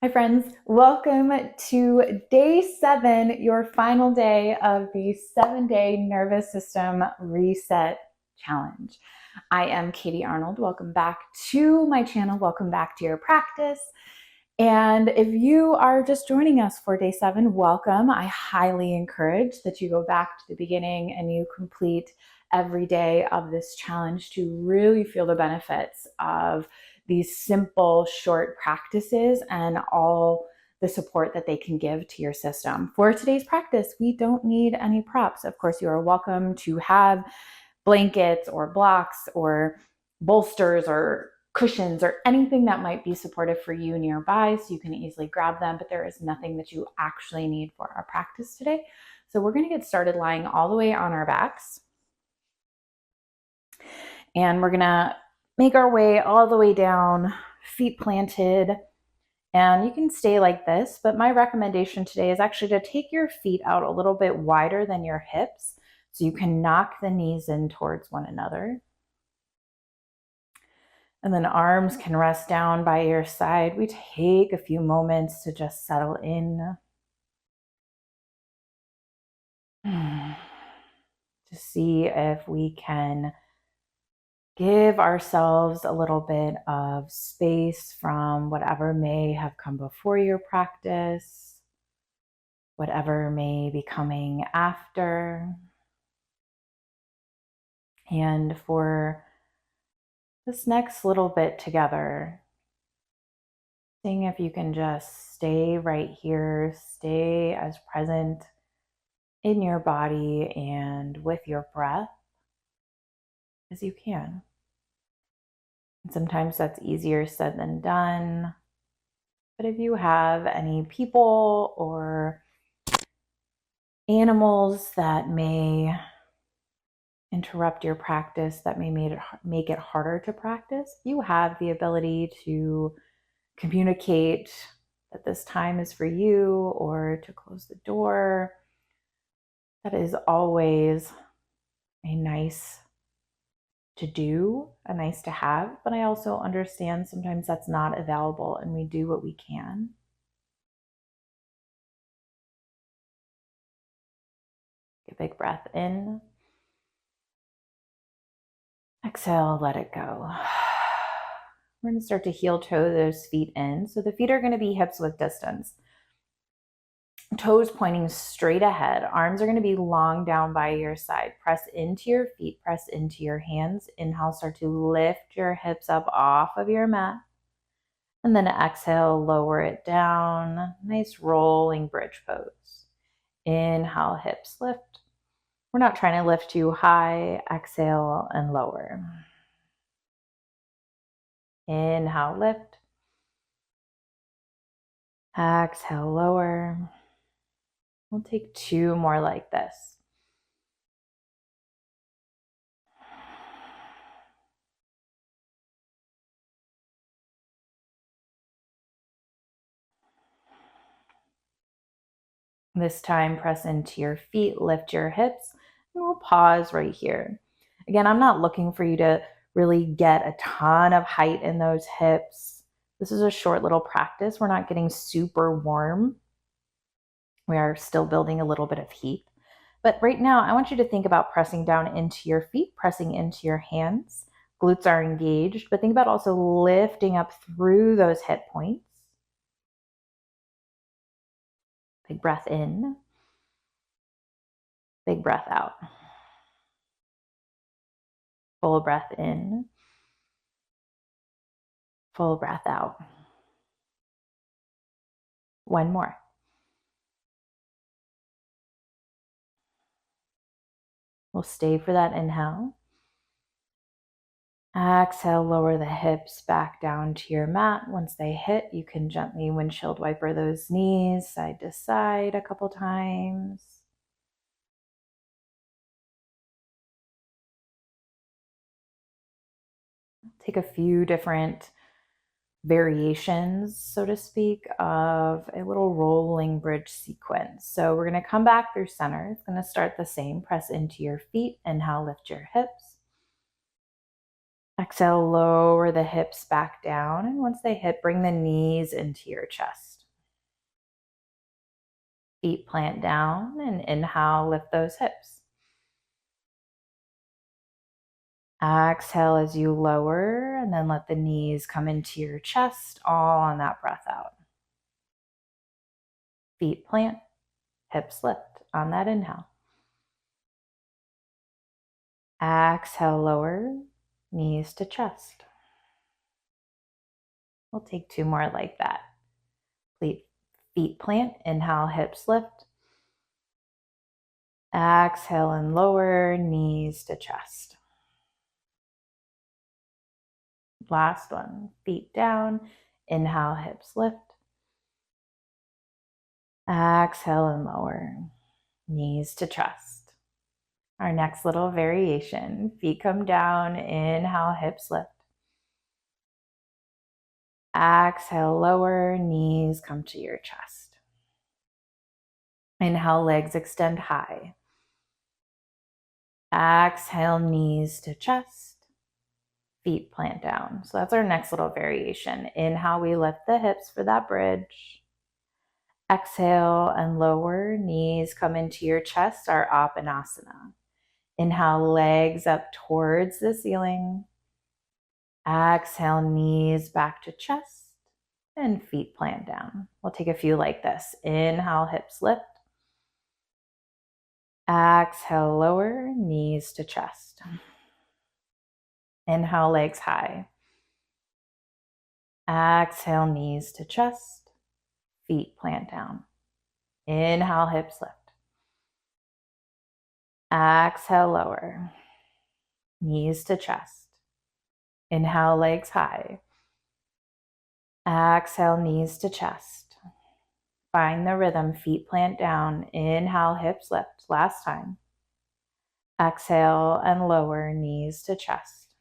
Hi friends, welcome to day 7, your final day of the 7-day nervous system reset challenge. I am Katie Arnold. Welcome back to my channel. Welcome back to your practice. And if you are just joining us for day 7, welcome. I highly encourage that you go back to the beginning and you complete every day of this challenge to really feel the benefits of these simple, short practices and all the support that they can give to your system. For today's practice, we don't need any props. Of course, you are welcome to have blankets or blocks or bolsters or cushions or anything that might be supportive for you nearby, so you can easily grab them, but there is nothing that you actually need for our practice today. So we're going to get started lying all the way on our backs. And we're going to make our way all the way down, feet planted. And you can stay like this, but my recommendation today is actually to take your feet out a little bit wider than your hips so you can knock the knees in towards one another. And then arms can rest down by your side. We take a few moments to just settle in. To see if we can give ourselves a little bit of space from whatever may have come before your practice, whatever may be coming after. And for this next little bit together, seeing if you can just stay right here, stay as present in your body and with your breath as you can. And sometimes that's easier said than done. But if you have any people or animals that may interrupt your practice, that may make it harder to practice, you have the ability to communicate that this time is for you or to close the door. That is always a nice to do, a nice to have, but I also understand sometimes that's not available and we do what we can. Take a big breath in. Exhale, let it go. We're going to start to heel toe those feet in. So the feet are going to be hips width distance. Toes pointing straight ahead. Arms are going to be long down by your side. Press into your feet, press into your hands. Inhale, start to lift your hips up off of your mat. And then exhale, lower it down. Nice rolling bridge pose. Inhale, hips lift. We're not trying to lift too high. Exhale and lower. Inhale, lift. Exhale, lower. We'll take 2 more like this. This time, press into your feet, lift your hips, and we'll pause right here. Again, I'm not looking for you to really get a ton of height in those hips. This is a short little practice. We're not getting super warm. We are still building a little bit of heat. But right now, I want you to think about pressing down into your feet, pressing into your hands. Glutes are engaged, but think about also lifting up through those hip points. Big breath in. Big breath out. Full breath in. Full breath out. One more. We'll stay for that inhale. Exhale, lower the hips back down to your mat. Once they hit, you can gently windshield wiper those knees side to side a couple times. Take a few different variations, so to speak, of a little rolling bridge sequence. So we're going to come back through center. It's going to start the same. Press into your feet. Inhale, lift your hips. Exhale, lower the hips back down. And once they hit, bring the knees into your chest. Feet plant down, and inhale, lift those hips. Exhale as you lower, and then let the knees come into your chest, all on that breath out. Feet plant, hips lift on that inhale. Exhale, lower, knees to chest. We'll take 2 more like that. Feet plant, inhale, hips lift. Exhale and lower, knees to chest. Last one, feet down, inhale, hips lift. Exhale and lower, knees to chest. Our next little variation, feet come down, inhale, hips lift. Exhale, lower, knees come to your chest. Inhale, legs extend high. Exhale, knees to chest. Feet plant down. So that's our next little variation. Inhale, we lift the hips for that bridge. Exhale and lower, knees come into your chest, our Apanasana. Inhale, legs up towards the ceiling. Exhale, knees back to chest, and feet plant down. We'll take a few like this. Inhale, hips lift. Exhale, lower, knees to chest. Inhale, legs high. Exhale, knees to chest, feet plant down. Inhale, hips lift. Exhale, lower, knees to chest. Inhale, legs high. Exhale, knees to chest. Find the rhythm, feet plant down. Inhale, hips lift. Last time. Exhale and lower, knees to chest.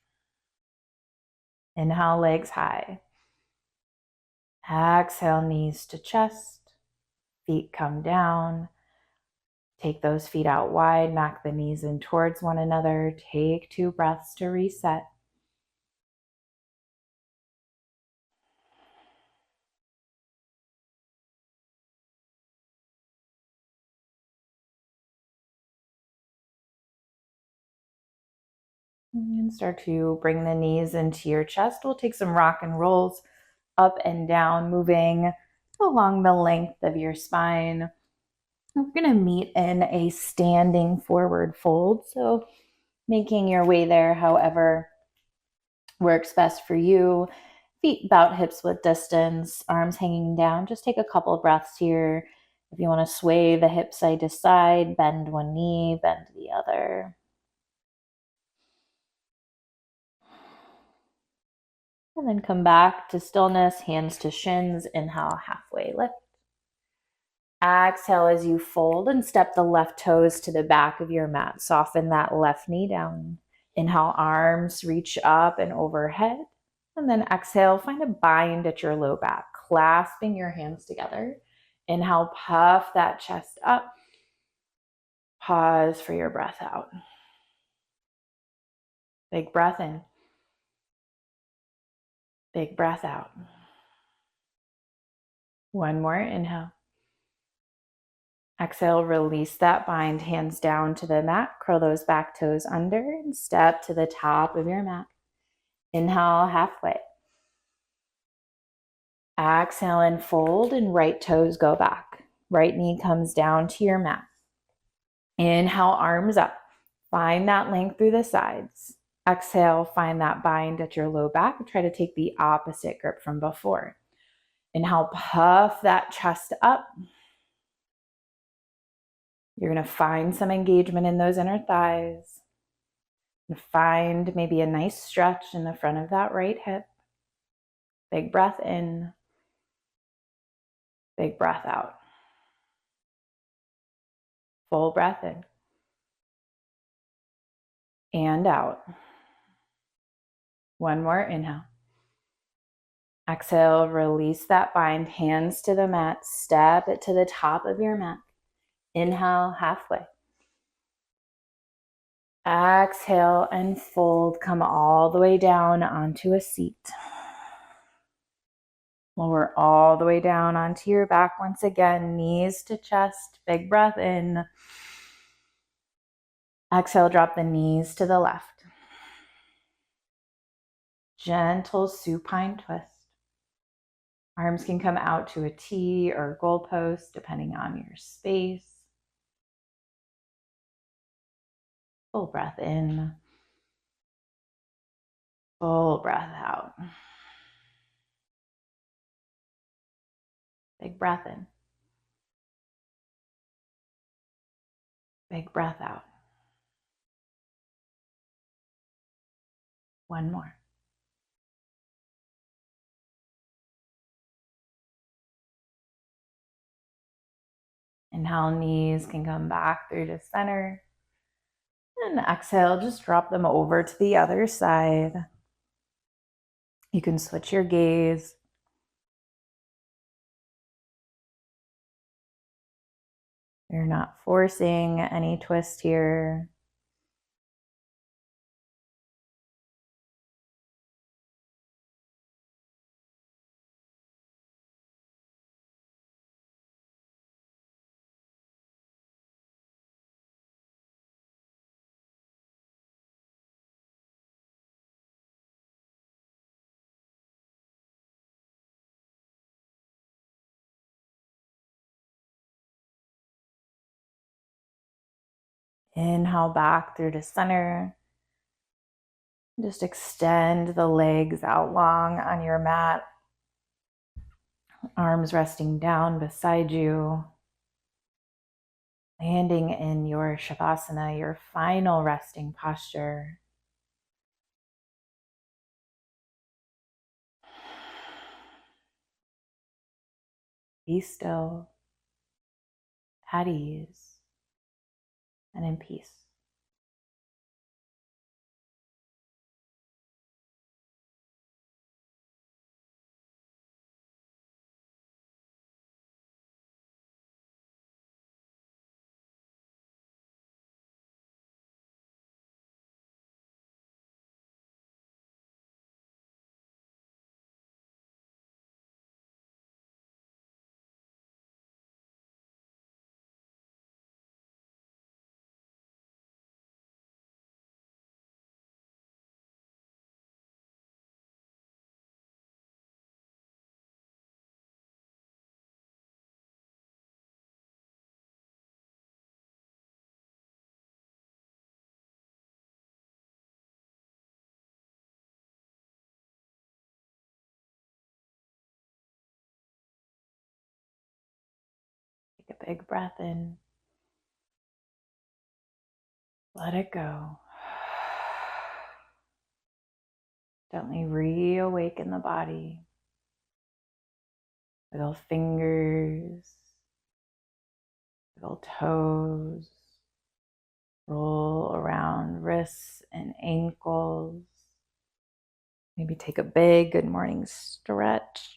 Inhale, legs high. Exhale, knees to chest. Feet come down. Take those feet out wide, knock the knees in towards one another. Take 2 breaths to reset. And start to bring the knees into your chest. We'll take some rock and rolls up and down, moving along the length of your spine. We're going to meet in a standing forward fold. So making your way there however works best for you. Feet about hips width distance, arms hanging down. Just take a couple of breaths here. If you want to sway the hips side to side, bend one knee, bend the other. And then come back to stillness, hands to shins. Inhale, halfway lift. Exhale as you fold and step the left toes to the back of your mat. Soften that left knee down. Inhale, arms reach up and overhead. And then exhale, find a bind at your low back, clasping your hands together. Inhale, puff that chest up. Pause for your breath out. Big breath in. Big breath out. One more inhale. Exhale, release that bind, hands down to the mat. Curl those back toes under and step to the top of your mat. Inhale, halfway. Exhale and fold, and right toes go back. Right knee comes down to your mat. Inhale, arms up. Find that length through the sides. Exhale, find that bind at your low back. Try to take the opposite grip from before. Inhale, puff that chest up. You're going to find some engagement in those inner thighs. And find maybe a nice stretch in the front of that right hip. Big breath in. Big breath out. Full breath in. And out. One more inhale. Exhale, release that bind, hands to the mat, step it to the top of your mat. Inhale, halfway. Exhale and fold, come all the way down onto a seat. Lower all the way down onto your back once again, knees to chest, big breath in. Exhale, drop the knees to the left. Gentle supine twist. Arms can come out to a T or goalpost depending on your space. Full breath in. Full breath out. Big breath in. Big breath out. One more. Inhale, knees can come back through to center. And exhale, just drop them over to the other side. You can switch your gaze. You're not forcing any twist here. Inhale back through to center. Just extend the legs out long on your mat. Arms resting down beside you. Landing in your Shavasana, your final resting posture. Be still, at ease, and in peace. Take a big breath in. Let it go. Gently reawaken the body. Little fingers, little toes. Roll around wrists and ankles. Maybe take a big good morning stretch.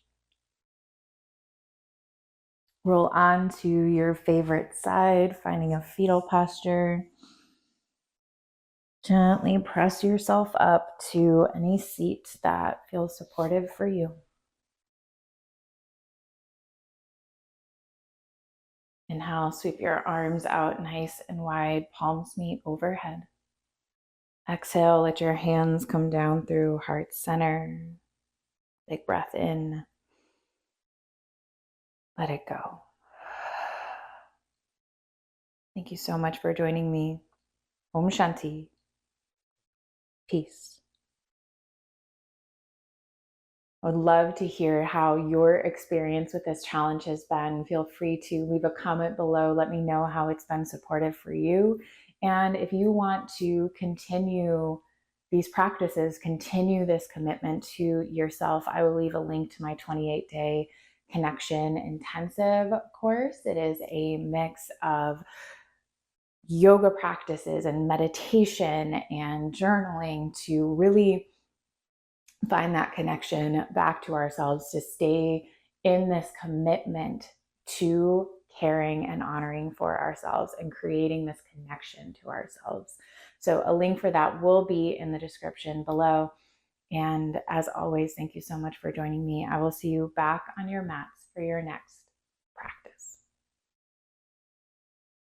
Roll onto your favorite side, finding a fetal posture. Gently press yourself up to any seat that feels supportive for you. Inhale, sweep your arms out nice and wide, palms meet overhead. Exhale, let your hands come down through heart center. Big breath in. Let it go. Thank you so much for joining me. Om Shanti. Peace. I would love to hear how your experience with this challenge has been. Feel free to leave a comment below. Let me know how it's been supportive for you. And if you want to continue these practices, continue this commitment to yourself, I will leave a link to my 28-day connection intensive course. It is a mix of yoga practices and meditation and journaling to really find that connection back to ourselves, to stay in this commitment to caring and honoring for ourselves and creating this connection to ourselves. So a link for that will be in the description below. And as always, thank you so much for joining me. I will see you back on your mats for your next